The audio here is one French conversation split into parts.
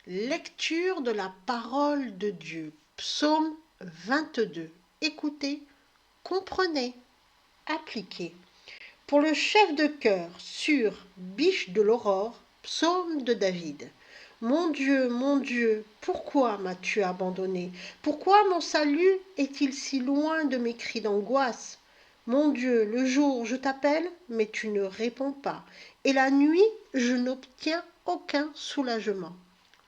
Lecture de la parole de Dieu. Psaume 22. Écoutez, comprenez, appliquez. Pour le chef de chœur sur Biche de l'aurore, psaume de David. Mon Dieu, pourquoi m'as-tu abandonné? Pourquoi mon salut est-il si loin de mes cris d'angoisse? Mon Dieu, le jour je t'appelle, mais tu ne réponds pas, et la nuit je n'obtiens aucun soulagement.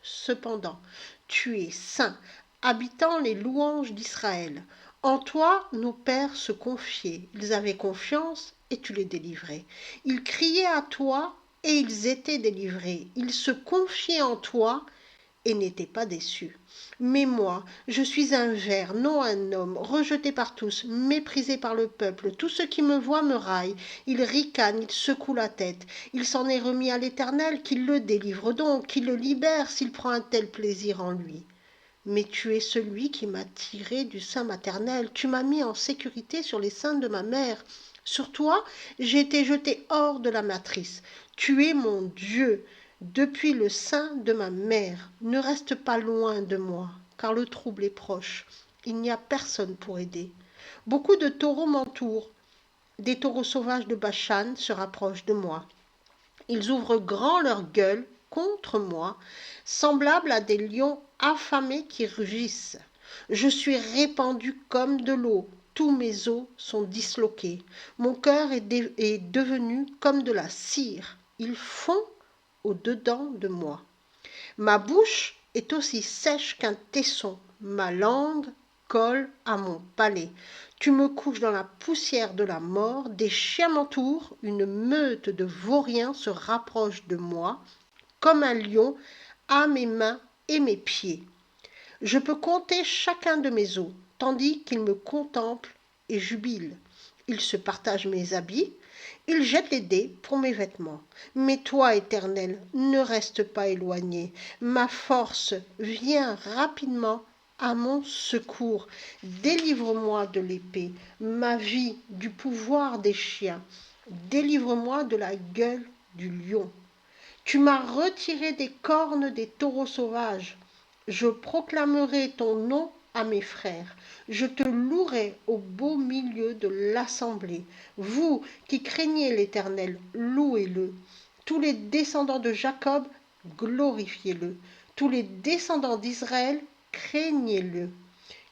Cependant, tu es saint, habitant les louanges d'Israël. En toi, nos pères se confiaient. Ils avaient confiance et tu les délivrais. Ils criaient à toi et ils étaient délivrés. Ils se confiaient en toi et n'étaient pas déçus. Mais moi, je suis un ver, non un homme, rejeté par tous, méprisé par le peuple. Tous ceux qui me voient me raillent. Ils ricanent, ils secouent la tête. Il s'en est remis à l'Éternel, qu'il le délivre donc, qu'il le libère s'il prend un tel plaisir en lui. Mais tu es celui qui m'a tiré du sein maternel, tu m'as mis en sécurité sur les seins de ma mère. Sur toi, j'ai été jeté hors de la matrice. Tu es mon Dieu. Depuis le sein de ma mère, ne reste pas loin de moi, car le trouble est proche. Il n'y a personne pour aider. Beaucoup de taureaux m'entourent. Des taureaux sauvages de Bachan se rapprochent de moi. Ils ouvrent grand leur gueule contre moi, semblables à des lions affamés qui rugissent. Je suis répandu comme de l'eau, tous mes os sont disloqués. Mon cœur est devenu comme de la cire. Il fond au-dedans de moi. Ma bouche est aussi sèche qu'un tesson. Ma langue colle à mon palais. Tu me couches dans la poussière de la mort. Des chiens m'entourent. Une meute de vauriens se rapproche de moi, comme un lion à mes mains et mes pieds. Je peux compter chacun de mes os, tandis qu'ils me contemplent et jubilent. Ils se partagent mes habits, ils jettent les dés pour mes vêtements. Mais toi, Éternel, ne reste pas éloigné. Ma force vient rapidement à mon secours. Délivre-moi de l'épée, ma vie du pouvoir des chiens. Délivre-moi de la gueule du lion. Tu m'as retiré des cornes des taureaux sauvages. Je proclamerai ton nom à mes frères. Je te louerai au beau milieu de l'assemblée. Vous qui craignez l'Éternel, louez-le. Tous les descendants de Jacob, glorifiez-le. Tous les descendants d'Israël, craignez-le.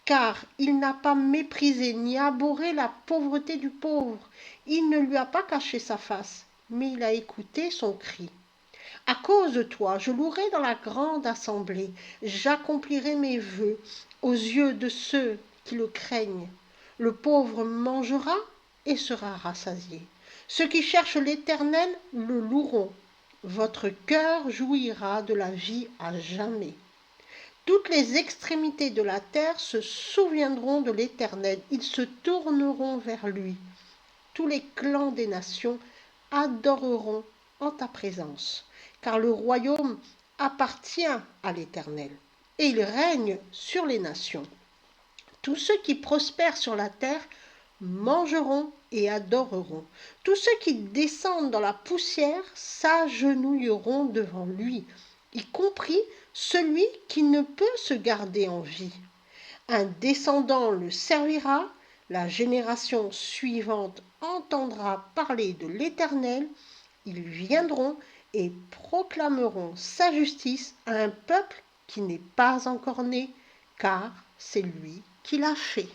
Car il n'a pas méprisé ni abhorré la pauvreté du pauvre. Il ne lui a pas caché sa face, mais il a écouté son cri. À cause de toi, je louerai dans la grande assemblée. J'accomplirai mes vœux aux yeux de ceux qui le craignent. Le pauvre mangera et sera rassasié. Ceux qui cherchent l'Éternel le loueront. Votre cœur jouira de la vie à jamais. Toutes les extrémités de la terre se souviendront de l'Éternel. Ils se tourneront vers lui. Tous les clans des nations adoreront en ta présence, car le royaume appartient à l'Éternel, et il règne sur les nations. Tous ceux qui prospèrent sur la terre mangeront et adoreront. Tous ceux qui descendent dans la poussière s'agenouilleront devant lui, y compris celui qui ne peut se garder en vie. Un descendant le servira, la génération suivante entendra parler de l'Éternel. Ils viendront et proclameront sa justice à un peuple qui n'est pas encore né, car c'est lui qui l'a fait.